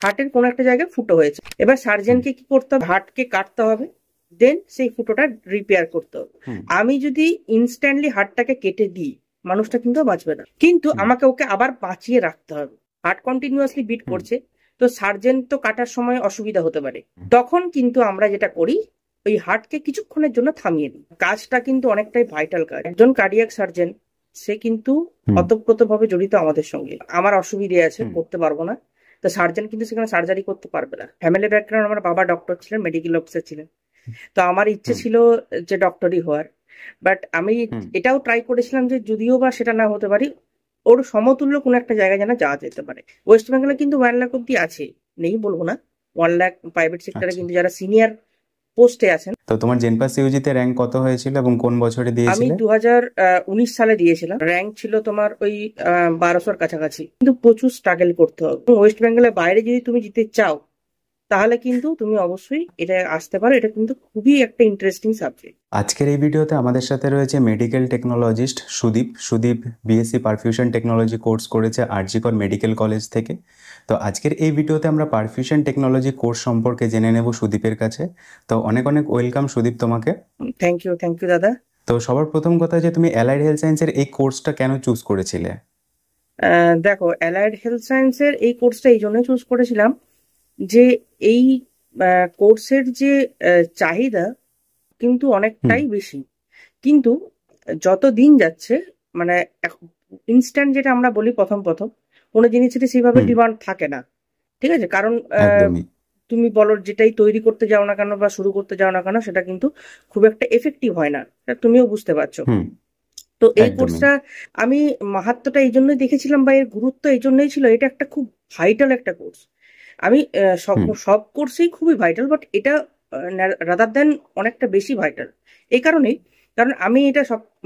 হার্টের কোনো একটা জায়গায় ফুটো হয়েছে, এবার সার্জনকে কি করতে হবে, হার্টকে কাটতে হবে, দেন সেই ফুটোটা রিপেয়ার করতে হবে। আমি যদি ইনস্ট্যান্টলি হার্টটাকে কেটে দিই, মানুষটা কিন্তু বাঁচবে না, কিন্তু আমাকে ওকে আবার বাঁচিয়ে রাখতে হবে। হার্ট কন্টিনিউয়াসলি বিট করছে, তো সার্জেন তো কাটার সময় অসুবিধা হতে পারে, তখন কিন্তু আমরা যেটা করি, ওই হার্টকে কিছুক্ষণের জন্য থামিয়ে দিই। কাজটা কিন্তু অনেকটাই ভাইটাল কাজ। একজন কার্ডিয়াক সার্জেন সে কিন্তু অতপ্রতভাবে জড়িত আমাদের সঙ্গে। আমার অসুবিধে আছে, করতে পারবো না, তো সার্জেন কিন্তু সেখানে সার্জারি করতে পারবে না। ফ্যামিলি ব্যাকগ্রাউন্ড, আমার বাবা ডক্টর ছিলেন, মেডিকেল অফিসার ছিলেন, তো আমার ইচ্ছে ছিল যে ডক্টরই হওয়ার। বাট আমি এটাও ট্রাই করেছিলাম যে যদিও বা সেটা না হতে পারি, ওর সমতুল্য কোনো একটা জায়গায় যেন যাওয়া যেতে পারে। ওয়েস্ট বেঙ্গলে কিন্তু 1 লাখ অব্দি আছে, নেই বলবো না, 1 লাখ প্রাইভেট সেক্টরে কিন্তু যারা সিনিয়র পোস্টে আছেন। তো তোমার জেনপাস ইউজিতে র্যাঙ্ক কত হয়েছিল এবং কোন বছরে দিয়েছিলে? আমি 2019 সালে দিয়েছিলাম। র্যাঙ্ক ছিল তোমার ওই 1200-র কাছাকাছি, কিন্তু প্রচুর স্ট্রাগল করতে হবে। ওয়েস্ট বেঙ্গলের বাইরে যদি তুমি যেতে চাও, তাহলে কিন্তু তুমি অবশ্যই এটা আসতে পারো। এটা কিন্তু খুবই একটা ইন্টারেস্টিং সাবজেক্ট। আজকের এই ভিডিওতে আমাদের সাথে রয়েছে medical technologist Sudip BSc perfusion technology course করেছে আরজি কর মেডিকেল কলেজ থেকে। তো আজকের এই ভিডিওতে আমরা পারফিউশন টেকনোলজি কোর্স সম্পর্কে জেনে নেব সুদীপের কাছে। তো অনেক অনেক ওয়েলকাম সুদীপ তোমাকে। থ্যাংক ইউ দাদা। তো সবার প্রথম কথা যে তুমি অ্যালাইড হেলথ সায়েন্সের এই কোর্সটা কেন চুজ করেছিলে? দেখো, অ্যালাইড হেলথ সায়েন্সের এই কোর্সটা এই জন্য চুজ করেছিলাম যে এই কোর্সের যে চাহিদা কিন্তু অনেকটাই বেশি, কিন্তু যত দিন যাচ্ছে, মানে ইনস্ট্যান্ট যেটা আমরা বলি, প্রথম কোনো জিনিসের সেভাবে ডিমান্ড থাকে না, ঠিক আছে? কারণ তুমি বলো যেটাই তৈরি করতে যাও না কেন বা শুরু করতে যাও না কেন, সেটা কিন্তু খুব একটা এফেক্টিভ হয় না, তুমিও বুঝতে পারছো। তো এই কোর্সটা আমি মাহাত্ম্যটা এই জন্যই দেখেছিলাম, বা এর গুরুত্ব এই জন্যই ছিল, এটা একটা খুব ভাইটাল একটা কোর্স। আমি সব কোর্সেই খুবই ভাইটাল, বাট এটা রাদার দেন অনেকটা বেশি ভাইটাল। এই কারণেই, কারণ আমি এটা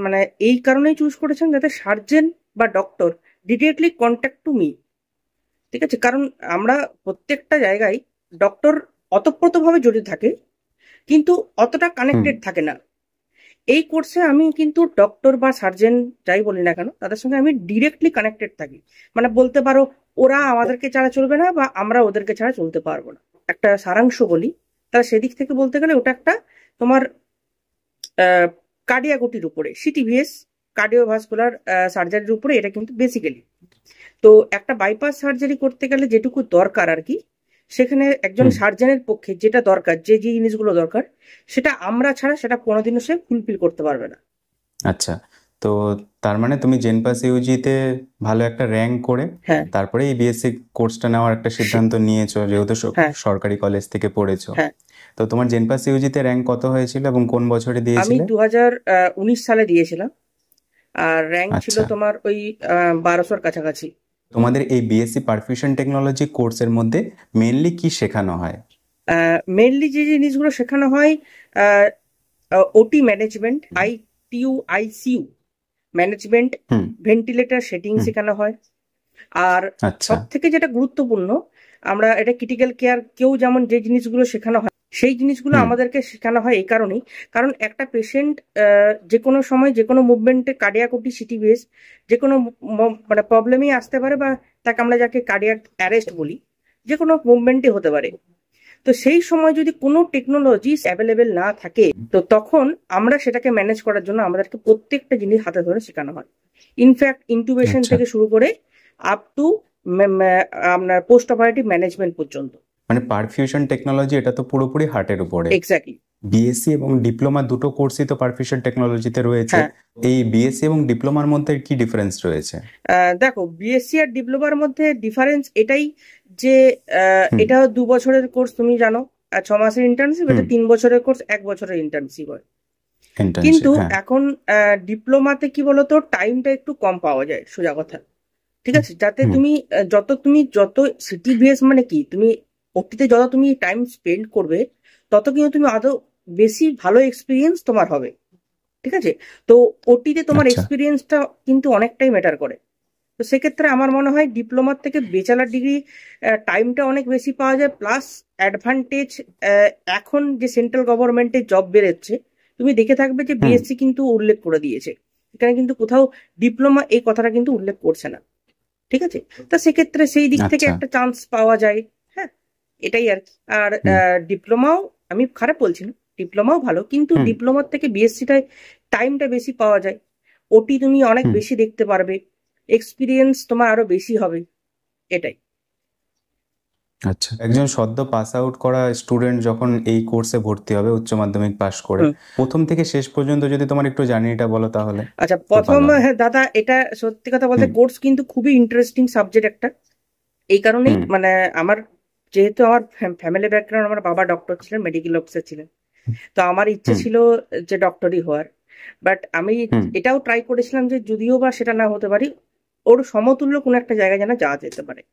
মানে এই কারণেই চুজ করেছিলাম যাতে সার্জেন বা doctor directly contact to me, ঠিক আছে? কারণ আমরা প্রত্যেকটা জায়গায় ডক্টর অতপ্রতভাবে জড়িত থাকে, কিন্তু অতটা কানেক্টেড থাকে না। এই কোর্সে আমি কিন্তু ডক্টর বা সার্জেন যাই বলি না কেন, তাদের সঙ্গে আমি ডিরেক্টলি কানেক্টেড থাকি। মানে বলতে পারো ওরা আমাদেরকে ছাড়া চলবে না, বা আমরা ওদেরকে ছাড়া চলতে পারবো না। একটা সারাংশ বলি, তাহলে সেদিক থেকে বলতে গেলে ওটা একটা তোমার কার্ডিয়াগোটির উপরে, সিটিভিএস কার্ডিওভাস্কুলার সার্জারির উপরে এটা কিন্তু বেসিক্যালি। তো একটা বাইপাস সার্জারি করতে গেলে যেটুকু দরকার আর কি, সেখানে একজন সার্জনের পক্ষে যেটা দরকার, যে যে জিনিসগুলো দরকার, সেটা আমরা ছাড়া সেটা কোনোদিনও সে ফুলফিল করতে পারবে না। আচ্ছা, তো তার মানে তুমি জেনপাস ইউজিতে ভালো একটা র্যাঙ্ক করে তারপরে এই বিএসসি কোর্সটা নেওয়ার একটা সিদ্ধান্ত নিয়েছো, যেহেতু সরকারি কলেজ থেকে পড়েছো। তো তোমার জেনপাস ইউজিতে র্যাঙ্ক কত হয়েছিল এবং কোন বছরে দিয়েছিলে? আমি 2019 সালে দিয়েছিলাম, আর র্যাঙ্ক ছিল তোমার ওই 1200-র কাছাকাছি। তোমাদের এই বিএসসি পারফিউশন টেকনোলজি কোর্সের মধ্যে মেইনলি কি শেখানো হয়? মেইনলি যে জিনিসগুলো শেখানো হয়, ওটি management, ICU management, ventilator setting শেখানো হয়। আর সব থেকে যেটা গুরুত্বপূর্ণ, আমরা এটা ক্রিটিক্যাল কেয়ার কেউ যেমন যে জিনিসগুলো শেখানো হয়, সেই জিনিসগুলো আমাদেরকে শেখানো হয় এই কারণেই, কারণ একটা পেশেন্ট যে কোনো সময় যে কোনো মুভমেন্টে, কার্ডিয়াক সিটিভিএস যে কোনো মানে প্রবলেমই আসতে পারে, বা তাকে আমরা যাকে কার্ডিয়াক অ্যারেস্ট বলি, যে কোনো মুভমেন্টই হতে পারে। তো সেই সময় যদি কোনো টেকনোলজি অ্যাভেলেবেল না থাকে, তো তখন আমরা সেটাকে ম্যানেজ করার জন্য আমাদেরকে প্রত্যেকটা জিনিস হাতে ধরে শেখানো হয়। ইনফ্যাক্ট ইনটিউবেশন থেকে শুরু করে আপ টু আপনার পোস্ট অপারেটিভ ম্যানেজমেন্ট পর্যন্ত। মানে পারফিউশন টেকনোলজি এটা তো পুরোপুরি হার্টের উপরে। এক্স্যাক্টলি। বিএসসি এবং ডিপ্লোমা দুটো কোর্সই তো পারফিউশন টেকনোলজিতে রয়েছে। এই বিএসসি এবং ডিপ্লোমার মধ্যে কি ডিফারেন্স রয়েছে? দেখো, বিএসসি আর ডিপ্লোমার মধ্যে ডিফারেন্স এটাই যে এটা 2 বছরের কোর্স, তুমি জানো, 6 মাসের ইন্টার্নশিপ, এটা 3 বছরের কোর্স, 1 বছরের ইন্টার্নশিপ হয়। কিন্তু এখন ডিপ্লোমাতে কি বলতো, টাইমটা একটু কম পাওয়া যায়, সোজা কথা, ঠিক আছে? যাতে তুমি যত সিটিভিএস মানে কি, তুমি ওটিতে যত তুমি টাইম স্পেন্ড করবে, তত কিন্তু তুমি আদৌ বেশি ভালো এক্সপিরিয়েন্স তোমার হবে, ঠিক আছে? তো ওটিতে তোমার এক্সপিরিয়েন্সটা কিন্তু অনেকটাই ম্যাটার করে। তো সেক্ষেত্রে আমার মনে হয় ডিপ্লোমার থেকে ব্যাচেলার ডিগ্রি টাইমটা অনেক বেশি পাওয়া যায়, প্লাস অ্যাডভান্টেজ, এখন যে সেন্ট্রাল গভর্নমেন্টের জব বেরোচ্ছে, তুমি দেখে থাকবে যে বিএসসি কিন্তু উল্লেখ করে দিয়েছে, এখানে কিন্তু কোথাও ডিপ্লোমা এই কথাটা কিন্তু উল্লেখ করছে না, ঠিক আছে? তো সেক্ষেত্রে সেই দিক থেকে একটা চান্স পাওয়া যায়। হ্যাঁ, এটাই আর কি। আর ডিপ্লোমাও আমি খারাপ বলছি না, ডিপ্লোমাও ভালো, কিন্তু ডিপ্লোমার থেকে বিএসসিটায় টাইমটা বেশি পাওয়া যায়, ওটি তুমি অনেক বেশি দেখতে পারবে, এক্সপিরিয়েন্স তোমার আরো বেশি হবে, এটাই। আচ্ছা, একজন সদ্য পাস আউট করা স্টুডেন্ট যখন এই কোর্সে ভর্তি হবে উচ্চ মাধ্যমিক পাশ করে, প্রথম থেকে শেষ পর্যন্ত যদি তোমার একটু জার্নিটা বলো তাহলে। আচ্ছা, প্রথম, হ্যাঁ দাদা, এটা সত্যি কথা বলতে কোর্স কিন্তু খুবই ইন্টারেস্টিং সাবজেক্ট একটা। এই কারণেই মানে আমার, যেহেতু আমার ফ্যামিলি ব্যাকগ্রাউন্ড, আমার বাবা ডক্টর ছিলেন, মেডিকেল অফিসার ছিলেন, তো আমার ইচ্ছে ছিল যে ডক্টরই হওয়ার। বাট আমি এটাও ট্রাই করেছিলাম যে যদিও বা সেটা না হতে পারি, ওর সমতুল্য কোনো একটা জায়গায় যেন যাওয়া যেতে পারে।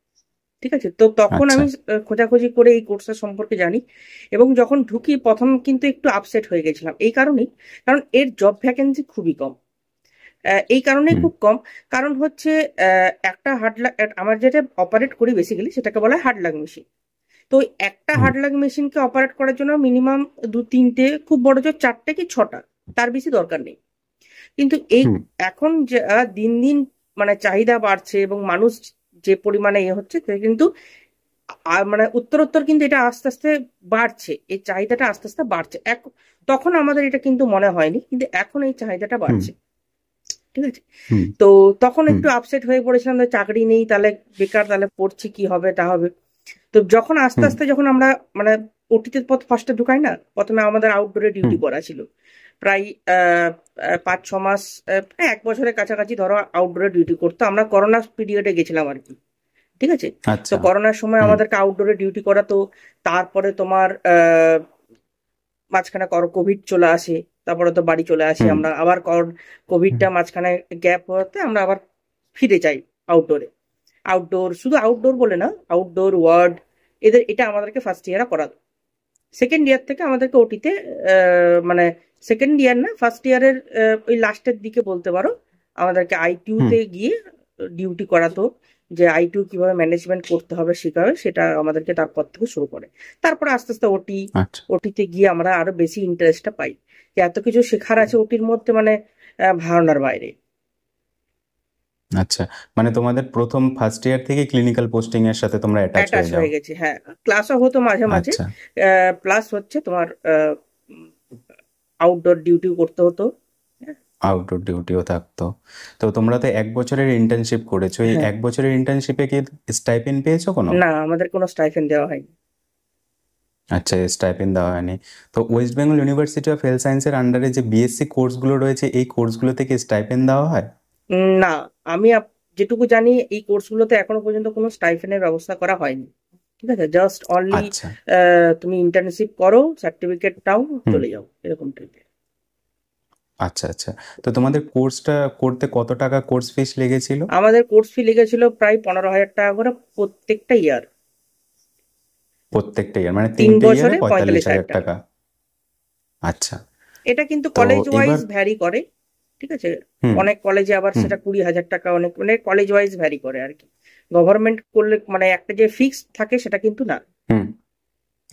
ঠিক আছে, তো তখন আমি খোঁজাখুঁজি করে এই কোর্সটা সম্পর্কে জানি, এবং যখন ঢুকি প্রথম কিন্তু একটু আপসেট হয়ে গেছিলাম। এই কারণেই, কারণ এর জব ভ্যাকেন্সি খুবই কম। এই কারণেই খুব কম, কারণ হচ্ছে একটা আমার যেটা অপারেট করি বেসিক্যালি সেটাকে বলা হয় হার্ড লাগ মেশিন। তো একটা হার্ড লাগ মেশিনকে অপারেট করার জন্য মিনিমাম 2-3টে, খুব বড় জোর 4টে কি 6টা, তার বেশি দরকার নেই। কিন্তু এই এখন যে দিন দিন মানে চাহিদা বাড়ছে এবং মানুষ যে পরিমাণে হচ্ছে, কিন্তু মানে উত্তরোত্তর কিন্তু এটা আস্তে আস্তে বাড়ছে, এই চাহিদাটা আস্তে আস্তে বাড়ছে। তখন আমাদের এটা কিন্তু মনে হয়নি, কিন্তু এখন এই চাহিদাটা বাড়ছে। ঠিক আছে, তো তখন একটু আপসেট হয়ে পড়েছিলাম যে চাকরি নেই, তাহলে বেকার, তাহলে পড়ছি কি হবে তা হবে। তো যখন আস্তে আস্তে যখন আমরা মানে ওটিতে ফার্স্টে ঢুকাই না, প্রথমে আমাদের আউটডোরে ডিউটি করা ছিল প্রায় 5-6 মাস, প্রায় 1 বছরের কাছাকাছি ধরো আউটডোরে ডিউটি করতো। আমরা করোনা পিরিয়ডে গেছিলাম আর কি। ঠিক আছে, তো করোনার সময় আমাদেরকে আউটডোরে ডিউটি করাতো। তারপরে তোমার মাঝখানে কোভিড চলে আসে, তারপরে তো বাড়ি চলে আসি আমরা আবার। কোভিডটা মাঝখানে গ্যাপ হতে আমরা আবার ফিরে যাই আউটডোরে। আউটডোর, শুধু আউটডোর বলে না, আউটডোর ওয়ার্ড, এটা আমাদেরকে ফার্স্ট ইয়ারে করাতো। সেকেন্ড ইয়ার থেকে আমাদেরকে ওটিতে, মানে সেকেন্ড ইয়ার না, ফার্স্ট ইয়ারের ওই লাস্টের দিকে বলতে পারো, আমাদেরকে আইটিউতে গিয়ে ডিউটি করাতো, যে আইটিউ কিভাবে ম্যানেজমেন্ট করতে হবে শেখাবে, সেটা আমাদেরকে তারপর থেকে শুরু করে। তারপরে আস্তে আস্তে ওটিতে গিয়ে আমরা আরো বেশি ইন্টারেস্টটা পাই, যে এত কিছু শেখার আছে ওটির মধ্যে, মানে ধারণার বাইরে। আচ্ছা, মানে তোমাদের প্রথম ফার্স্ট ইয়ার থেকে ক্লিনিক্যাল পোস্টিং এর সাথে তোমরা অ্যাটাচ হয়ে গেছি। হ্যাঁ, ক্লাসও হতো মাঝে মাঝে, প্লাস হচ্ছে তোমার আউটডোর ডিউটিও করতে হতো। আউটডোর ডিউটিও থাকতো। তো তোমরা তো 1 বছরের ইন্টার্নশিপ করেছো, এই 1 বছরের ইন্টার্নশিপে কি স্টাইপেন্ড পেয়েছো কোনো? না, আমাদের কোনো স্টাইপেন্ড দেওয়া হয়নি। আচ্ছা, স্টাইপেন্ড দেওয়া হয়নি। তো West Bengal university of health সায়েন্সের আন্ডারে যে বিএসসি কোর্সগুলো রয়েছে, এই কোর্সগুলো থেকে স্টাইপেন্ড দেওয়া হয়? না, আমি যেটুকু জানি এই কোর্সগুলোতে এখনো পর্যন্ত কোনো স্টাইপেন্ডের ব্যবস্থা করা হয়নি। ঠিক আছে, জাস্ট অনলি তুমি ইন্টার্নশিপ করো, সার্টিফিকেট নাও, চলে যাও, এরকম টাইপের। আচ্ছা আচ্ছা, তো তোমাদের কোর্সটা করতে কত টাকা কোর্স ফিস লেগেছিল? আমাদের কোর্স ফি লেগেছিল প্রায় 15,000 টাকা করে প্রত্যেকটা ইয়ার। প্রত্যেকটা ইয়ার মানে 3টে ইয়ারে 45,000 টাকা। আচ্ছা, এটা কিন্তু কলেজ ওয়াইজ ভ্যারি করে। ঠিক আছে, অনেক কলেজে আবার সেটা 20,000 টাকা, অনেক মানে কলেজ ওয়াইজ ভ্যারি করে আর কি। গভর্নমেন্ট করলে মানে একটা যে ফিক্সড থাকে সেটা কিন্তু না।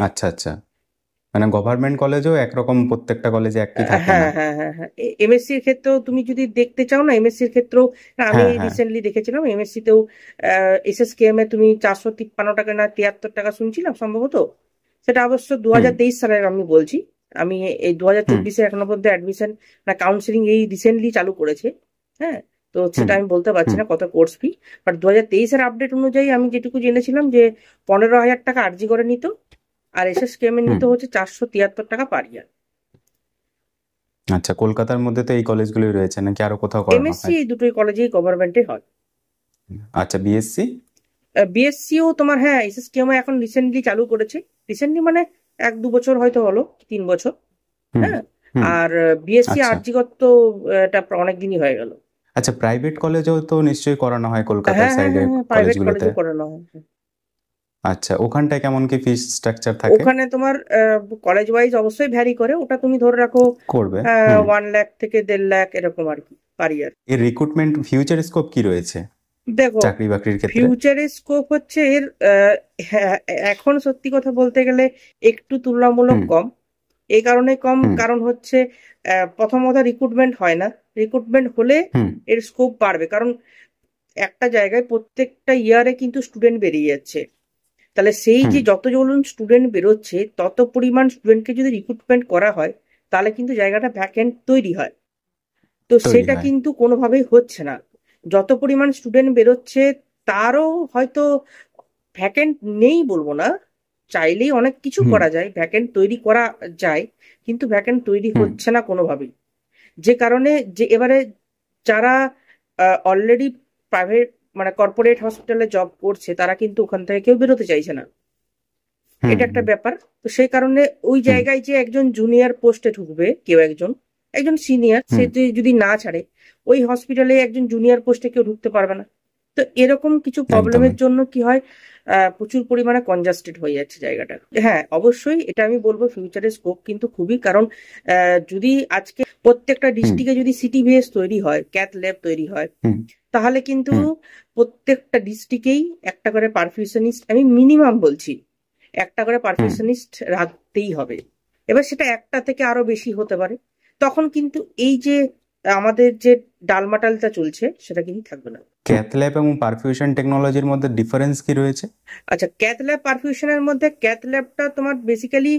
আচ্ছা আচ্ছা, মানে গভর্নমেন্ট কলেজও একরকম, প্রত্যেকটা কলেজে একই থাকে না? হ্যাঁ হ্যাঁ হ্যাঁ হ্যাঁ, এমএসসি এর ক্ষেত্রেও তুমি যদি দেখতে চাও না, এমএসসি এর ক্ষেত্রেও আমি রিসেন্টলি দেখেছিলাম, এমএসসি তেও এসএসকেএম এ তুমি 453 টাকা না 73 টাকা শুনছিলাম সম্ভবত। সেটা অবশ্য 2023 সালের আমি বলছি, আমি এই 2024-এ এখনো পর্যন্ত অ্যাডমিশন না কাউন্সিলিং এই রিসেন্টলি চালু করেছে। হ্যাঁ, তো সেটা আমি বলতে পারছি না কত কোর্স ফি, বাট 2023-এর আপডেট অনুযায়ী আমি যেটুকু জেনেছিলাম যে 15,000 টাকা আরজি করে নিত, আর এসএসকেএম এর নিতে হচ্ছে 473 টাকা পার ইয়ার। আচ্ছা, কলকাতার মধ্যে তো এই কলেজগুলোই রয়েছে নাকি আরো কোথাও করানো হয়? এমএসসি এই দুটোই কলেজেই গভর্নমেন্টে হয়। আচ্ছা, বিএসসি? বিএসসিও তোমার, হ্যাঁ, এসএসকেএম এখন রিসেন্টলি চালু করেছে, রিসেন্টলি মানে 1-2 বছর হয়তো হলো, 3 বছর। হ্যাঁ, আর বিএসসি আরজিকর তো এটা অনেকদিনই হয়ে গেল। আচ্ছা, প্রাইভেট কলেজেও তো নিশ্চয়ই করানো হয় কলকাতার সাইডে কলেজগুলোতে? করানো হয়। আচ্ছা, ওখানটায় কেমন কি ফিস স্ট্রাকচার থাকে? ওখানে তোমার কলেজ ওয়াইজ অবশ্যই ভ্যারি করে, ওটা তুমি ধরে রাখো করবে 1 লাখ থেকে 1.5 লাখ এরকম আর কি পার ইয়ার। এর রিক্রুটমেন্ট ফিউচার স্কোপ কি রয়েছে? দেখো, চাকরি বাকরির ক্ষেত্রে ফিউচারের স্কোপ হচ্ছে এর এখন সত্যি কথা বলতে গেলে একটু তুলনামূলক কম। এই কারণে কম, কারণ হচ্ছে প্রথমত রিক্রুটমেন্ট হয় না, রিক্রুটমেন্ট হলে এর স্কোপ বাড়বে, কারণ একটা জায়গায় প্রত্যেকটা ইয়ারে কিন্তু স্টুডেন্ট বেরিয়ে যাচ্ছে। তাহলে সেই হুম। যে যতজন স্টুডেন্ট বেরোচ্ছে তত পরিমাণ স্টুডেন্টকে যদি রিক্রুটমেন্ট করা হয় তাহলে কিন্তু জায়গাটা ভ্যাকেন্ট তৈরি হয়। তো তৈরি সেটা হয়। কিন্তু কোনোভাবেই হচ্ছে না। যত পরিমাণ স্টুডেন্ট বেরোচ্ছে তারও হয়তো ভ্যাকেন্ট নেই বলবো না, চাইলেই অনেক কিছু হুম। করা যায়, ভ্যাকেন্ট তৈরি করা যায়, কিন্তু ভ্যাকেন্ট তৈরি হুম। হচ্ছে না কোনোভাবেই। যে কারণে যে এবারে যারা অলরেডি প্রাইভেট মানে কর্পোরেট হসপিটালে জব করছে তারা কিন্তু ওখান থেকে কেউ বেরোতে চাইছে না। হুম। এটা একটা ব্যাপার। তো সেই কারণে ওই হুম। জায়গায় যে একজন জুনিয়র পোস্টে ঢুকবে কেউ একজন, একজন সিনিয়র সে হুম। যদি না ছাড়ে, ওই হসপিটালে একজন জুনিয়র পোস্টে কেউ ঢুকতে পারবে না। তো এরকম কিছু প্রবলেমের একদমই। জন্য কি হয়, প্রচুর পরিমাণে কনজাস্টেড হয়ে যাচ্ছে জায়গাটা। হ্যাঁ, অবশ্যই এটা আমি বলবো ফিউচারে স্কোপ কিন্তু খুবই, কারণ যদি আজকে প্রত্যেকটা হুম। ডিস্ট্রিক্টে যদি সিটিভিএস তৈরি হয়, ক্যাথ ল্যাব তৈরি হয়, হুম। তাহলে কিন্তু হুম। প্রত্যেকটা ডিস্ট্রিক্টেই একটা করে পারফিউশনিস্ট, আমি মিনিমাম বলছি, একটা করে হুম। পারফিউশনিস্ট রাখতেই হবে। এবার সেটা একটা থেকে আরো বেশি হতে পারে। তখন কিন্তু এই যে আমাদের যে ডালমাটালটা চলছে সেটা কিন্তু থাকবে না। ক্যাথ ল্যাব এবং পারফিউশন টেকনোলজির মধ্যে ডিফারেন্স কি রয়েছে? আচ্ছা, ক্যাথ ল্যাব পারফিউশনের মধ্যে ক্যাথ ল্যাবটা তোমার বেসিক্যালি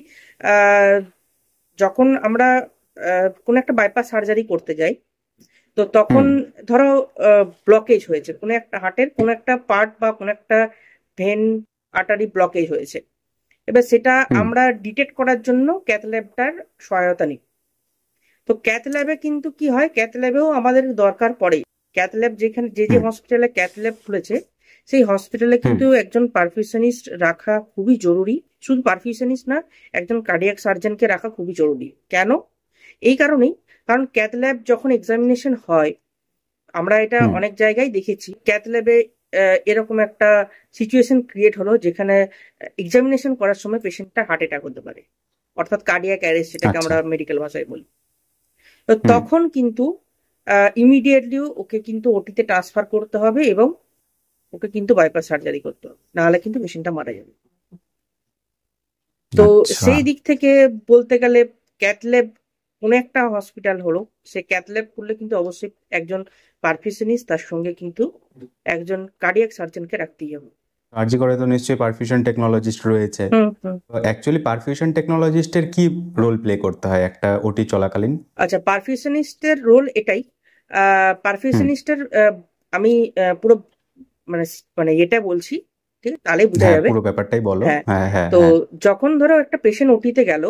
যখন আমরা কোনো একটা বাইপাস সার্জারি করতে যাই, তো তখন হুম। ধরো ব্লকেজ হয়েছে কোনো একটা হার্টের কোনো একটা পার্ট বা কোনো একটা ভেন আর্টারি ব্লকেজ হয়েছে। এবার সেটা হুম। আমরা ডিটেক্ট করার জন্য ক্যাথ ল্যাবটার সহায়তা নিই। তো ক্যাথ ল্যাবে কিন্তু কি হয়, ক্যাথ ল্যাবেও আমাদের দরকার পড়ে। ক্যাথ ল্যাব যেখানে যে যে হুম। হসপিটালে ক্যাথ ল্যাব খুলেছে সেই হসপিটালে হুম। কিন্তু একজন পারফিউশনিস্ট রাখা খুবই জরুরি। শুধু পারফিউশনিস্ট না, একজন কার্ডিয়াক সার্জনকে রাখা খুবই জরুরি। কেন? এই কারণেই, কারণ ক্যাথ ল্যাব যখন এক্সামিনেশন হয়, আমরা এটা হুম। অনেক জায়গায় দেখেছি, ক্যাথ ল্যাবে এরকম একটা সিচুয়েশন ক্রিয়েট হলো যেখানে এক্সামিনেশন করার সময় পেশেন্টটা হার্ট অ্যাটাক হতে পারে, অর্থাৎ কার্ডিয়াক অ্যারেস্ট, যেটাকে আচ্ছা। আমরা মেডিকেল ভাষায় বলি। তো হুম। তখন কিন্তু ইমিডিয়েটলি ওকে কিন্তু ওটিতে ট্রান্সফার করতে হবে এবং ওকে কিন্তু বাইপাস সার্জারি করতে হবে, নাহলে কিন্তু পেশেন্টটা মারা যাবে। তো আচ্ছা। সেই দিক থেকে বলতে গেলে ক্যাথ ল্যাব কোনো একটা হসপিটাল হলো, সে ক্যাথ ল্যাব করলে কিন্তু অবশ্যই একজন পারফিউশনিস্ট তার সঙ্গে কিন্তু একজন কার্ডিয়াক সার্জনকে রাখতেই হবে। আরজি করে তো নিশ্চয়ই পারফিউশন টেকনোলজিস্ট রয়েছে। হুম হুম। অ্যাকচুয়ালি পারফিউশন টেকনোলজিস্টের কি রোল প্লে করতে হয় একটা ওটি চলাকালীন? আচ্ছা, পারফিউশনিস্টের রোল এটাই। হুম। পারফিউশনিস্টের আমি পুরো মানে মানে এটা বলছি, ঠিক আছে? তাহলে বোঝা হ্যাঁ, যাবে। পুরো ব্যাপারটাই বলো। হ্যাঁ, হ্যাঁ, হ্যাঁ, তো হ্যাঁ। যখন ধরো একটা পেশেন্ট ওটিতে গেল,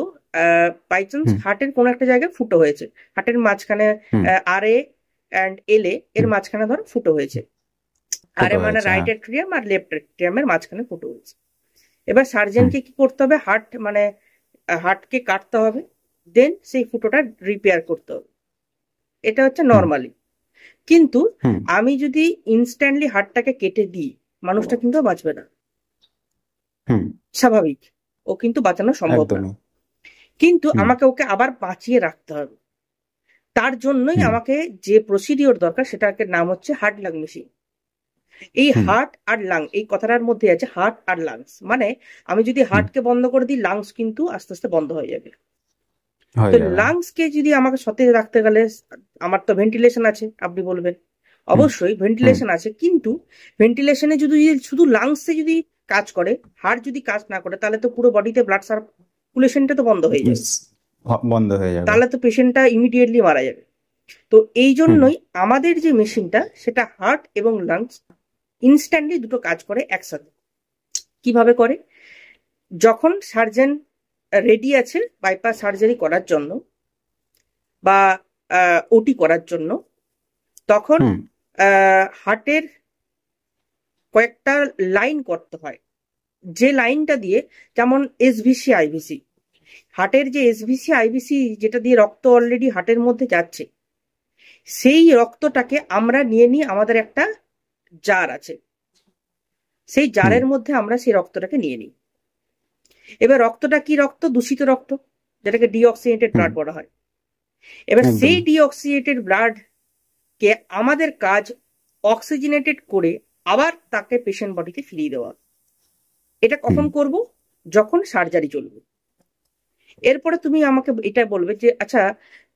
বাই চান্স হুম। হার্টের কোনো একটা জায়গায় ফুটো হয়েছে, হার্টের মাঝখানে হুম। আর এ অ্যান্ড এল এর হুম। মাঝখানে ধরো ফুটো হয়েছে। আর ফুটো এ মানে হয়েছে, রাইট হ্যাঁ। এট্রিয়াম আর লেফট এট্রিয়ামের মাঝখানে ফুটো হয়েছে। এবার হুম। সার্জনকে কি করতে হবে, হার্ট মানে হার্টকে কাটতে হবে, দেন সেই ফুটোটা রিপেয়ার করতে হবে। এটা হচ্ছে হুম। নর্মালি। কিন্তু হুম। আমি যদি ইনস্ট্যান্টলি হার্টটাকে কেটে দিই, মানুষটা কিন্তু আর বাঁচবে না, হুম। স্বাভাবিক, ও কিন্তু বাঁচানো সম্ভব না। একদমই। কিন্তু হুম। আমাকে ওকে আবার বাঁচিয়ে রাখতে হবে। তার জন্যই হুম। আমাকে যে প্রসিডিওর দরকার সেটাকে নাম হচ্ছে হার্ট লাং মেশিন। এই হুম। হার্ট আর লাং এই কথাটার মধ্যে আছে হার্ট আর লাংস, মানে আমি যদি হুম। হার্টকে বন্ধ করে দিই, লাংস কিন্তু আস্তে আস্তে বন্ধ হয়ে যাবে। তো হয়ে যাবে। লাংসকে যদি আমাকে সতেজ রাখতে গেলে, আমার তো ভেন্টিলেশন আছে, আপনি বলবেন হুম। অবশ্যই হুম। ভেন্টিলেশন আছে, কিন্তু ভেন্টিলেশনে যদি শুধু লাংসে যদি কাজ করে, হার্ট যদি কাজ না করে, তাহলে তো পুরো বডিতে ব্লাড সার্কুলেশনটা তো বন্ধ হয়ে যাবে, ইস, বন্ধ হয়ে যাবে। তাহলে তো পেশেন্টটা ইমিডিয়েটলি মারা যাবে। তো এই হুম। জন্যই আমাদের যে মেশিনটা সেটা হার্ট এবং লাংস ইনস্ট্যান্টলি দুটো কাজ করে একসাথে। কিভাবে করে, যখন সার্জন রেডি আছে বাইপাস সার্জারি করার জন্য বা ওটি করার জন্য, তখন হুম। হার্টের কয়েকটা লাইন করতে হয়, যে লাইনটা দিয়ে, যেমন এসভিসি আইভিসি, হার্টের যে এসভিসি আইভিসি যেটা দিয়ে রক্ত অলরেডি হার্টের মধ্যে যাচ্ছে, সেই রক্তটাকে আমরা নিয়ে নিই, আমাদের একটা জার আছে, সেই হুম। জারের মধ্যে আমরা সেই রক্তটাকে নিয়ে নিই। এবার রক্তটা কি রক্ত, দূষিত রক্ত, যেটাকে ডিঅক্সিনেটেড হুম। ব্লাড বলা হয়। এবার সেই একদমই। ডিঅক্সিনেটেড ব্লাড কে আমাদের কাজ অক্সিজেনেটেড করে আবার তাকে পেশেন্ট বডিতে ফিরিয়ে দেওয়া। এটা হুম। কখন করব, যখন সার্জারি চলবে। এরপরে তুমি আমাকে এটা বলবে যে আচ্ছা,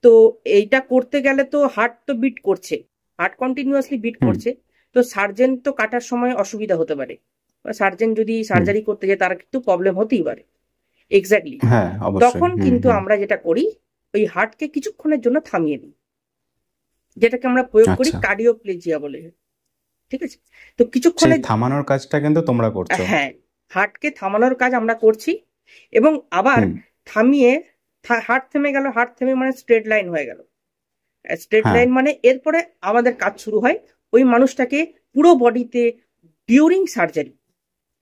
তো এইটা করতে গেলে তো হার্ট তো বিট করছে, হার্ট কন্টিনিউয়াসলি বিট হুম। করছে, তো সার্জেন তো কাটার সময় অসুবিধা হতে পারে। সার্জেন যদি হুম। সার্জারি করতে যায় তার কিন্তু প্রবলেম হতেই পারে। এক্স্যাক্টলি। হ্যাঁ, অবশ্যই। তখন হুম, কিন্তু হুম। আমরা যেটা করি, ওই হার্টকে কিছুক্ষণের জন্য থামিয়ে দিই, যেটাকে আমরা প্রয়োগ করি আচ্ছা। কার্ডিওপ্লেজিয়া বলে। ঠিক আছে? তো সেই কিছুক্ষণের, থামানোর কাজটা কিন্তু তোমরা করছো। হ্যাঁ, হার্টকে থামানোর কাজ আমরা করছি, এবং আবার হুম। থামিয়ে, হার্ট থেমে গেল, হার্ট থেমে মানে স্ট্রেট লাইন হয়ে গেল। স্ট্রেট হ্যাঁ। লাইন মানে এরপরে আমাদের কাজ শুরু হয় ওই মানুষটাকে পুরো বডিতে ডিউরিং সার্জারি।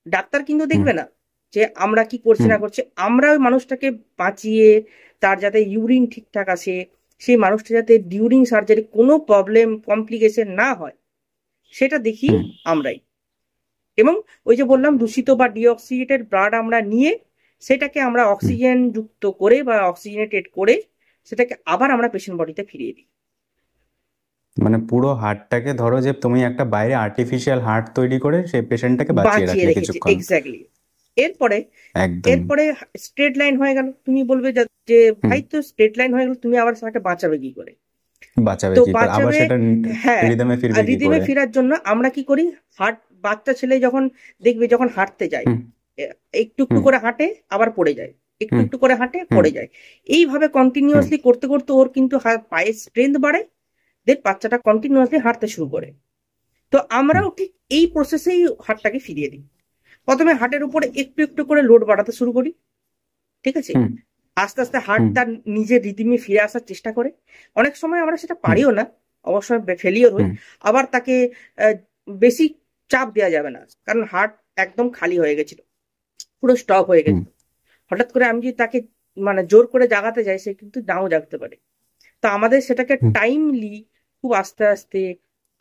ডাক্তার কিন্তু হুম, দেখবে না যে আমরা কি করছি হুম, না করছি, আমরা ওই মানুষটাকে বাঁচিয়ে তার যাতে ইউরিন ঠিকঠাক আসে, সেই মানুষটা যাতে ডিউরিং সার্জারি কোনো প্রবলেম কমপ্লিকেশন না হয়, সেটা দেখি হুম, আমরাই। এবং ওই যে বললাম দূষিত বা ডিঅক্সিজেটেড ব্লাড আমরা নিয়ে সেটাকে আমরা হুম। অক্সিজেন যুক্ত করে বা অক্সিজেনেটেড করে সেটাকে আবার আমরা পেশেন্ট বডিতে ফিরিয়ে দিই। মানে পুরো হার্টটাকে ধরো যে তুমি একটা বাইরে আর্টিফিশিয়াল হার্ট তৈরি করে সেই পেশেন্টটাকে বাঁচিয়ে বাঁচিয়ে রাখলে রেখেছে, কিছুক্ষণ। এক্স্যাক্টলি। এরপরে, একদম। এরপরে স্ট্রেট লাইন হয়ে গেল, তুমি বলবে যে হুম। ভাই তো স্ট্রেট লাইন হয়ে গেল, তুমি আবার তাকে বাঁচাবে কি করে? বাঁচাবে তো কি করে, আবার বাঁচাবে, সেটা হ্যাঁ, রিদমে আর ফিরবে কি রিদিমে করে? ফেরার জন্য আমরা কি করি, হার্ট, বাচ্চা ছেলে যখন দেখবে যখন হাঁটতে যায়, হুম, একটু একটু হুম, করে হাঁটে আবার পড়ে যায়, একটু হুম, একটু করে হাঁটে হুম, পড়ে যায়, এইভাবে হুম, কন্টিনিউয়াসলি করতে করতে ওর কিন্তু পায়ের স্ট্রেংথ বাড়ে, দেন বাচ্চাটা কন্টিনিউয়াসলি হাঁটতে শুরু করে। তো হুম, আমরাও ঠিক এই প্রসেসেই হার্টটাকে ফিরিয়ে দিই। প্রথমে হার্টের উপরে একটু একটু করে লোড বাড়াতে শুরু করি, ঠিক আছে? হুম, আস্তে আস্তে হার্ট হুম, তার নিজের রিদিমে ফিরে আসার চেষ্টা করে। অনেক সময় আমরা সেটা হুম, পারিও না, অবশ্যই ফেলিওর হই। হুম, আবার তাকে বেশি চাপ দেওয়া যাবে না, কারণ হার্ট একদম খালি হয়ে গেছিল, পুরো স্টপ হয়ে হুম, গেছিল। হঠাৎ করে আমি যদি তাকে মানে জোর করে জাগাতে যাই, সে কিন্তু নাও জাগতে পারে। তো আমাদের সেটাকে হুম। টাইমলি, খুব আস্তে আস্তে,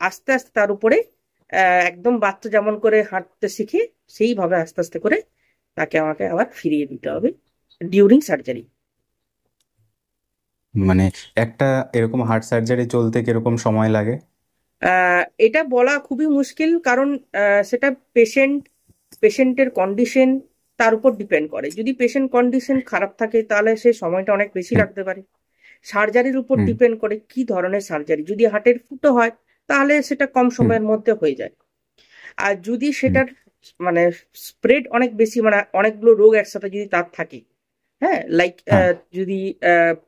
আস্তে আস্তে তার উপরে একদম বাচ্চা যেমন করে হাঁটতে শিখে সেইভাবে আস্তে আস্তে করে তাকে আমাকে আবার ফিরিয়ে দিতে হবে ডিউরিং সার্জারি। মানে একটা এরকম হার্ট সার্জারি চলতে কিরকম সময় লাগে? এটা বলা খুবই মুশকিল, কারণ সেটা পেশেন্টের কন্ডিশন তার উপর ডিপেন্ড করে। যদি পেশেন্ট কন্ডিশন খারাপ থাকে তাহলে সে সময়টা অনেক বেশি হুম, লাগতে পারে। সার্জারির উপর হুম, ডিপেন্ড করে কি ধরনের সার্জারি, যদি হার্টের ফুটো হয় তাহলে সেটা কম হুম, সময়ের মধ্যে হয়ে যায়। আর যদি হুম। সেটার মানে স্প্রেড অনেক বেশি, মানে অনেকগুলো রোগ একসাথে যদি তার থাকে, হ্যাঁ, লাইক হ্যাঁ। যদি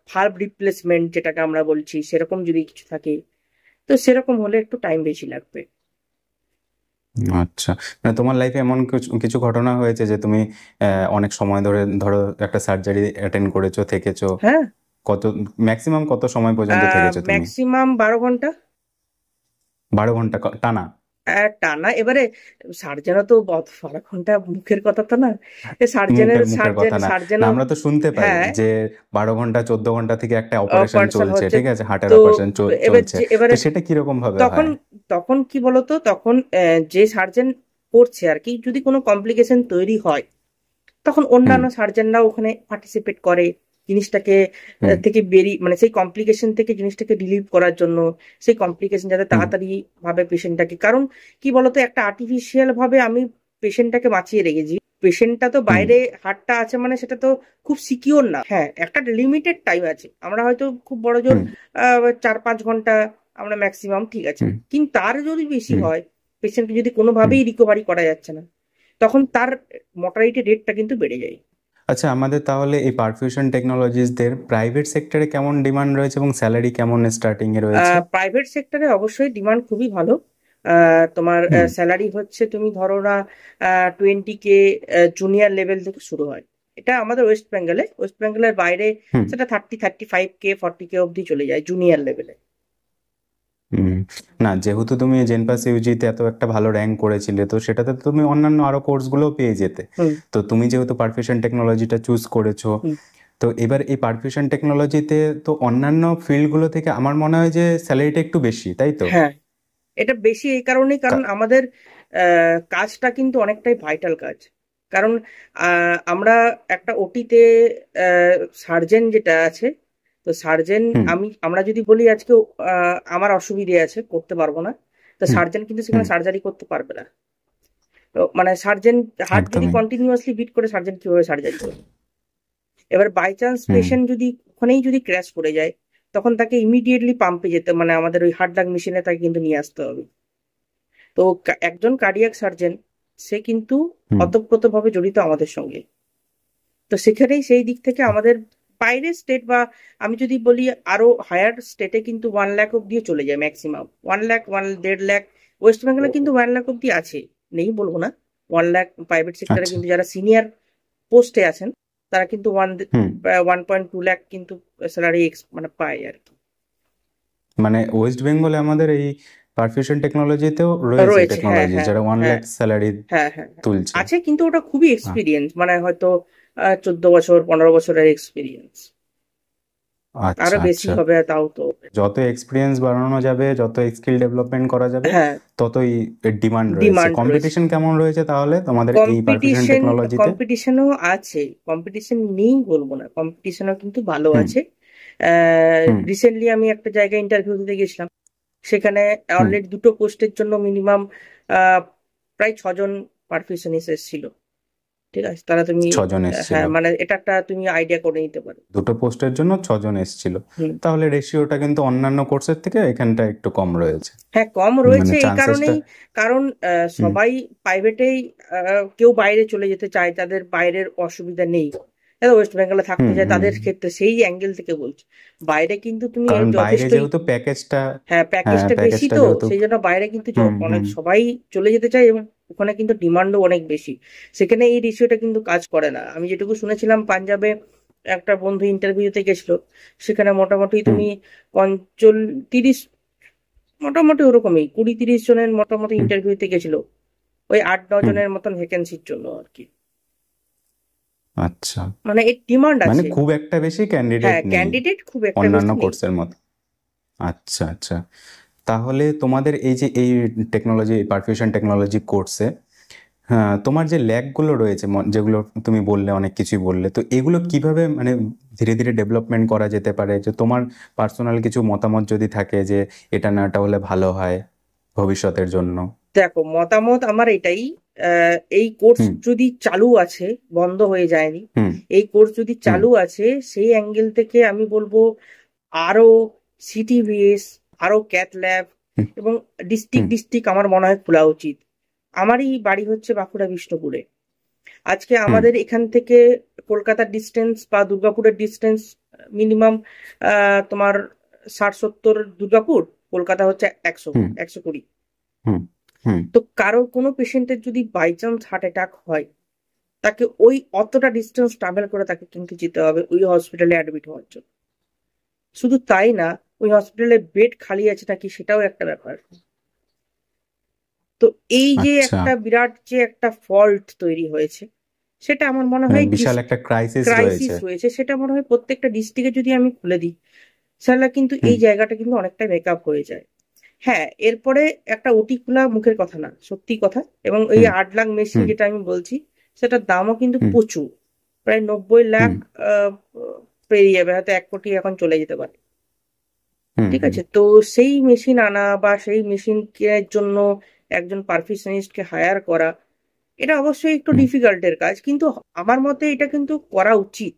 ভালভ রিপ্লেসমেন্ট যেটাকে আমরা বলছি সেরকম যদি কিছু থাকে, তো সেরকম হলে একটু টাইম বেশি লাগবে। আচ্ছা। মানে তোমার লাইফে এমন কিছু কিছু ঘটনা হয়েছে যে তুমি অনেক সময় ধরে ধরো একটা সার্জারি অ্যাটেন্ড করেছো, থেকেছো? হ্যাঁ, কত, ম্যাক্সিমাম কত সময় পর্যন্ত থেকেছো তুমি? ম্যাক্সিমাম 12 ঘন্টা। 12 ঘন্টা টানা? টানা। এবারে সার্জেনও তো 12 ঘন্টা মুখের কথা তো না, সার্জেনের মুখের কথা না। না, সার্জেনও, আমরা তো শুনতে পাই হ্যাঁ, যে 12 ঘন্টা 14 ঘন্টা থেকে একটা অপারেশন অপারেশন চলছে, হচ্ছে। ঠিক আছে, হার্টের তো অপারেশন এবার চলছে। যে তো এবারে সেটা কিরকম ভাবে তখন, হয়? তখন কি বলতো, তখন যে সার্জেন করছে আর কি, যদি কোনো কমপ্লিকেশন তৈরি হয় তখন হুম, অন্যান্য সার্জেনরা ওখানে পার্টিসিপেট করে জিনিসটাকে হুম, থেকে বেরিয়ে, মানে সেই কমপ্লিকেশন থেকে জিনিসটাকে রিলিভ করার জন্য, সেই কমপ্লিকেশন যাতে হুম, তাড়াতাড়ি ভাবে পেশেন্টটাকে, কারণ কি বলতো, একটা আর্টিফিশিয়াল ভাবে আমি পেশেন্টটাকে বাঁচিয়ে রেখেছি, পেশেন্টটা তো হুম, বাইরে হার্টটা আছে মানে সেটা তো খুব সিকিওর না। হ্যাঁ, একটা লিমিটেড টাইম আছে, আমরা হয়তো খুব বড় জোর হুম, 4-5 ঘন্টা আমরা ম্যাক্সিমাম, ঠিক আছে, হুম, কিন্তু তার যদি বেশি হুম, হয়, পেশেন্টকে যদি হুম। কোনোভাবেই রিকভারি করা যাচ্ছে না, তখন তার মর্টালিটি রেটটা কিন্তু বেড়ে যায়। আচ্ছা, আমাদের তাহলে এই পারফিউশন টেকনোলজিসদের প্রাইভেট সেক্টরে কেমন ডিমান্ড রয়েছে এবং স্যালারি কেমন স্টার্টিং এ রয়েছে? প্রাইভেট সেক্টরে অবশ্যই ডিমান্ড খুবই ভালো। তোমার হুম, স্যালারি হচ্ছে, তুমি ধরো না 20K জুনিয়র লেভেল থেকে শুরু হয়। এটা আমাদের ওয়েস্ট বেঙ্গলের বাইরে হুম, সেটা 35K 40K অবধি চলে যায় জুনিয়র লেভেলে। হুম। না, যেহেতু তুমি জেনপাস ইউজিতে এত একটা ভালো র্যাঙ্ক করেছিলে, তো সেটাতে তো তুমি অন্যান্য আরো কোর্সগুলোও পেয়ে যেতে। হুম, তো তুমি যেহেতু পারফিউশন টেকনোলজিটা চুজ করেছো, হুম। তো এবার এই পারফিউশন টেকনোলজিতে তো অন্যান্য ফিল্ডগুলো থেকে আমার মনে হয় যে স্যালারিটা একটু বেশি, তাই তো? হ্যাঁ, এটা বেশি এই কারণেই, কারণ কা- আমাদের কাজটা কিন্তু অনেকটাই ভাইটাল কাজ। কারণ আমরা একটা ওটিতে সার্জেন যেটা আছে, তো সার্জেন, হুম, আমরা যদি বলি আজকে আমার অসুবিধে আছে করতে পারবো না, তো হুম, সার্জেন কিন্তু সেখানে হুম, সার্জারি করতে পারবে না। তো মানে সার্জেন, হার্ট যদি একদমই। কন্টিনিউয়াসলি বিট করে, সার্জেন কিভাবে সার্জারি করবে? এবার বাই চান্স হুম, পেশেন্ট যদি ওখানেই যদি ক্র্যাশ করে যায়, তখন তাকে ইমিডিয়েটলি পাম্পে যেতে, মানে আমাদের ওই হার্ট লাং মেশিনে তাকে কিন্তু নিয়ে আসতে হবে। তো একজন কার্ডিয়াক সার্জেন সে কিন্তু হুম ওতপ্রোতভাবে জড়িত আমাদের সঙ্গে। তো সেখানেই সেই দিক থেকে আমাদের বাইরের স্টেট বা আমি যদি বলি আরো হায়ার স্টেটে কিন্তু 1 লাখ অব্দিও চলে যায় ম্যাক্সিমাম। 1 লাখ 1.5 লাখ। ওয়েস্ট বেঙ্গলে কিন্তু 1 লাখ অব্দি আছে, নেই বলবো না। 1 লাখ প্রাইভেট সেক্টরে আচ্ছা কিন্তু যারা সিনিয়র পোস্টে আছেন তারা কিন্তু হুম 1.2 লাখ কিন্তু স্যালারি মানে পায় আর কি। মানে ওয়েস্ট বেঙ্গলে আমাদের এই পারফিউশন টেকনোলজিতেও রয়েছে রয়েছে, হ্যাঁ টেকনোলজি হ্যাঁ যারা ওয়ান হ্যাঁ লাখ স্যালারি হ্যাঁ হ্যাঁ হ্যাঁ। তুলছে। আছে কিন্তু ওটা খুবই আহ, এক্সপিরিয়েন্স, মানে হয়তো 14 বছর 15 বছরের এক্সপিরিয়েন্স। আরো আচ্ছা বেশি আচ্ছা। হবে তাও তো। যত এক্সপিরিয়েন্স বাড়ানো যাবে, যত স্কিল ডেভেলপমেন্ট করা যাবে, হ্যাঁ, ততই ডিমান্ড রয়েছে। ডিমান্ড রয়েছে। কম্পিটিশন কেমন রয়েছে তাহলে তোমাদের এই পারফিউশন কম্পিটিশন টেকনোলজিতে? কম্পিটিশনও আছে, কম্পিটিশন নেই বলবো না, কম্পিটিশনও কিন্তু ভালো হুম আছে। হুম রিসেন্টলি আমি একটা জায়গায় ইন্টারভিউ দিতে গেছিলাম, সেখানে হুম। অলরেডি দুটো পোস্টের জন্য মিনিমাম প্রায় 6 জন পারফিউশনিস্ট এসেছিল। ঠিক আছে, তারা তুমি 6 জন এসেছিল? হ্যাঁ মানে এটা একটা তুমি আইডিয়া করে নিতে পারো। দুটো পোস্টের জন্য 6 জন এসেছিল? হুম। তাহলে রেশিওটা কিন্তু অন্যান্য কোর্সের থেকে এখানটা একটু কম রয়েছে। হ্যাঁ, কম মানে রয়েছে এই চান্সেসটা। কারণেই, কারণ হুম সবাই প্রাইভেটেই, কেউ বাইরে চলে যেতে চায়, তাদের বাইরের অসুবিধা নেই, যারা ওয়েস্ট বেঙ্গলে থাকতে হুম চায় হুম। তাদের ক্ষেত্রে সেই অ্যাঙ্গেল থেকে বলছি। বাইরে কিন্তু তুমি কারণ বাইরে যথেষ্টই, যেহেতু প্যাকেজটা, হ্যাঁ হ্যাঁ প্যাকেজটা বেশি, প্যাকেজটা তো যেহেতু, সেই জন্য বাইরে কিন্তু হুম অনেক হুম সবাই চলে যেতে চায় এবং ওখানে কিন্তু ডিমান্ডও অনেক বেশি। সেখানে এই রেশিওটা কিন্তু কাজ করে না। আমি যেটুকু শুনেছিলাম পাঞ্জাবে একটা বন্ধু ইন্টারভিউতে গেছিল, সেখানে মোটামুটি হুম তুমি 30, মোটামুটি ওরকমই 20-30 জনের মোটামুটি হুম। ইন্টারভিউতে গেছিল, ওই 8-9 হুম, জনের মতন ভ্যাকেন্সির জন্য আর কি। আচ্ছা। মানে এর ডিমান্ড মানে আছে। খুব একটা বেশি ক্যান্ডিডেট হ্যাঁ, নেই ক্যান্ডিডেট খুব একটা অন্যান্য বেশি নেই। কোর্সের মতো। আচ্ছা আচ্ছা। তাহলে তোমাদের এই যে এই টেকনোলজি, পারফিউশন টেকনোলজি কোর্সে, হ্যাঁ, তোমার যে ল্যাগগুলো রয়েছে, যেগুলো তুমি বললে, অনেক কিছুই বললে, তো এগুলো কিভাবে মানে ধীরে ধীরে ডেভেলপমেন্ট করা যেতে পারে? যে তোমার পার্সোনাল কিছু মতামত যদি থাকে যে এটা না এটা হলে ভালো হয় ভবিষ্যতের জন্য। দেখো, মতামত আমার এটাই, এই কোর্স হুম যদি চালু আছে, বন্ধ হয়ে যায়নি, হুম এই কোর্স যদি হুম চালু আছে সেই অ্যাঙ্গেল থেকে আমি বলবো আরো সিটিভিএস, আরো ক্যাথ ল্যাব হুম এবং ডিস্ট্রিক্ট হুম ডিস্ট্রিক্ট আমার মনে হয় খোলা উচিত। আমারই বাড়ি হচ্ছে বাঁকুড়া বিষ্ণুপুরে। আজকে হুম আমাদের এখান থেকে কলকাতার ডিস্টেন্স বা দুর্গাপুরের ডিস্টেন্স মিনিমাম তোমার 60-70। দুর্গাপুর, কলকাতা হচ্ছে 100, হুম 120। হুম হুম তো কারো কোনো পেশেন্টের যদি বাই চান্স হার্ট অ্যাটাক হয়, তাকে ওই অতটা ডিস্টেন্স ট্রাভেল করে তাকে কিন্তু যেতে হবে ওই হসপিটালে অ্যাডমিট হওয়ার জন্য। শুধু তাই না, ওই হসপিটালে বেড খালি আছে নাকি সেটাও একটা ব্যাপার। তো এই যে আচ্ছা। একটা বিরাট যে একটা ফল্ট তৈরি হয়েছে, সেটা আমার মনে মানে হয় বিশাল একটা ক্রাইসিস ক্রাইসিস রয়েছে। রয়েছে, সেটা মনে হয় প্রত্যেকটা ডিস্ট্রিক্টে যদি আমি খুলে দিই তাহলে কিন্তু হুম এই জায়গাটা কিন্তু অনেকটা মেকআপ হয়ে যায়। হ্যাঁ, এরপরে একটা ওটি খোলা মুখের কথা না, সত্যি কথা। এবং এই হুম 8 লাখ মেশিন হুম যেটা আমি বলছি, সেটার দামও কিন্তু হুম প্রচুর, প্রায় 90 লাখ হুম পেরিয়ে যাবে, হয়তো 1 কোটি এখন চলে যেতে পারে। হুম ঠিক হুম আছে, তো সেই মেশিন আনা বা সেই মেশিন কেনার জন্য একজন পারফিউশনিস্টকে হায়ার করা, এটা অবশ্যই একটু হুম। ডিফিকাল্টের কাজ, কিন্তু আমার মতে এটা কিন্তু করা উচিত,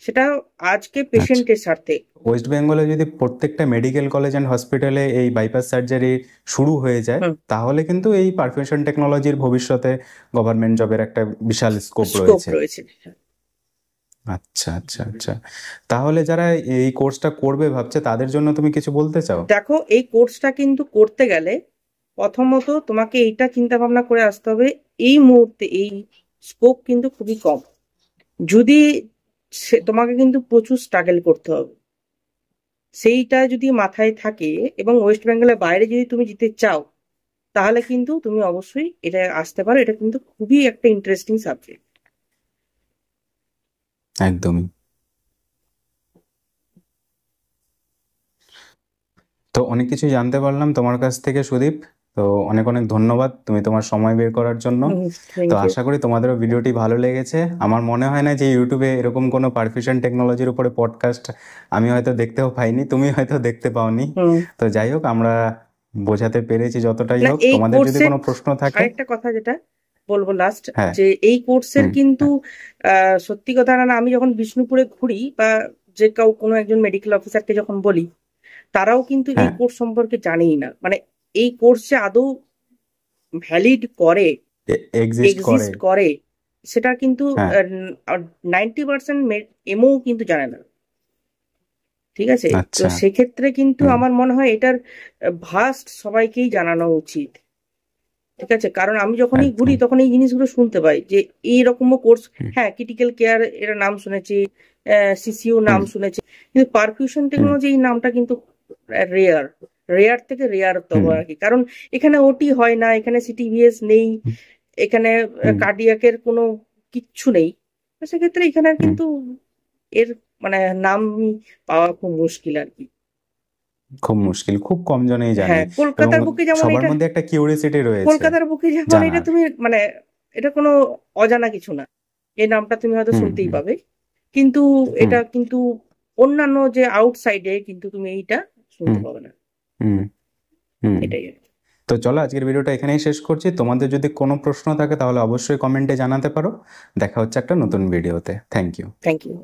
সেটা আজকে আচ্ছা, পেশেন্টের স্বার্থে। ওয়েস্ট বেঙ্গলে যদি প্রত্যেকটা মেডিকেল কলেজ অ্যান্ড হসপিটালে এই বাইপাস সার্জারি শুরু হয়ে যায়, হুম। তাহলে কিন্তু এই পারফিউশন টেকনোলজির ভবিষ্যতে গভর্নমেন্ট জবের একটা বিশাল স্কোপ স্কোপ রয়েছে। রয়েছে। আচ্ছা আচ্ছা আচ্ছা। তাহলে যারা এই কোর্সটা করবে ভাবছে, তাদের জন্য তুমি কিছু বলতে চাও? দেখো, এই কোর্সটা কিন্তু করতে গেলে প্রথমত তোমাকে এইটা চিন্তা ভাবনা করে আসতে হবে, এই মুহূর্তে এই স্কোপ কিন্তু খুবই কম। যদি তোমাকে কিন্তু প্রচুর স্ট্রাগল করতে হবে, সেইটা যদি মাথায় থাকে এবং ওয়েস্ট বেঙ্গলের বাইরে যদি তুমি যেতে চাও, তাহলে কিন্তু তুমি অবশ্যই এটা আসতে পারো। এটা কিন্তু খুবই একটা ইন্টারেস্টিং সাবজেক্ট। একদমই। তো অনেক কিছু জানতে পারলাম তোমার কাছ থেকে, সুদীপ। তো অনেক অনেক ধন্যবাদ তুমি তোমার সময় বের করার জন্য। তো থ্যাংক ইউ। আশা করি তোমাদেরও ভিডিওটি ভালো লেগেছে। আমার মনে হয় না যে ইউটিউবে এরকম কোনো পারফিউশন টেকনোলজির উপরে পডকাস্ট আমি হয়তো দেখতেও পাইনি, তুমি হয়তো দেখতে পাওনি। হুম। তো যাই হোক, আমরা বোঝাতে পেরেছি যতটাই না, হোক। এই তোমাদের যদি কোর্সের কোনো প্রশ্ন থাকে। আরেকটা কথা যেটা বলবো লাস্ট, হ্যাঁ। যে এই কোর্সের হুম কিন্তু হ্যাঁ সত্যি কথা না, আমি যখন বিষ্ণুপুরে ঘুরি বা যে কোনো একজন মেডিকেল অফিসারকে যখন বলি, তারাও কিন্তু এই হ্যাঁ কোর্স সম্পর্কে জানেই না, মানে এই কোর্স যে আদৌ ভ্যালিড করে এক্সিস্ট করে। এক্সিস্ট করে, সেটা কিন্তু হ্যাঁ 90% এমও কিন্তু জানে না। ঠিক আছে, তো আচ্ছা। সেক্ষেত্রে কিন্তু হুম আমার মনে হয় এটার ভাস্ট সবাইকেই জানানো উচিত। ঠিক আছে, কারণ আমি যখনই ঘুরি একদম। তখন এই জিনিসগুলো শুনতে পাই যে এইরকমও কোর্স, হুম হ্যাঁ ক্রিটিক্যাল কেয়ার এর নাম শুনেছি, সিসিউ নাম হুম শুনেছি, কিন্তু পারফিউশন হুম টেকনোলজি এই নামটা কিন্তু রেয়ার, রেয়ার থেকে রেয়ার তম হুম আর কি। কারণ এখানে ওটি হয় না, এখানে সিটিভিএস নেই, হুম এখানে হুম কার্ডিয়াকের কোনো কিচ্ছু নেই। তো সেক্ষেত্রে এখানে আর হুম। কিন্তু এর মানে নাম পাওয়া খুব মুশকিল আর কি। খুব মুশকিল, খুব কম জনেই জানে। হ্যাঁ, এবং কলকাতার বুকে যেমন সবার এটা, মধ্যে একটা কিউরিওসিটি রয়েছে কলকাতার বুকে যেমন এটা জানার। তুমি মানে এটা কোনো অজানা কিছু না, এই নামটা তুমি হয়তো হুম শুনতেই হুম পাবে, কিন্তু হুম এটা কিন্তু অন্যান্য যে আউটসাইডে কিন্তু তুমি এইটা শুনতে হুম পাবে না। হুম হুম। এটাই আর কি। তো চলো আজকের ভিডিওটা এখানেই শেষ করছি। তোমাদের যদি কোনো প্রশ্ন থাকে তাহলে অবশ্যই কমেন্টে জানাতে পারো। দেখা হচ্ছে একটা নতুন ভিডিওতে। Thank you. Thank you.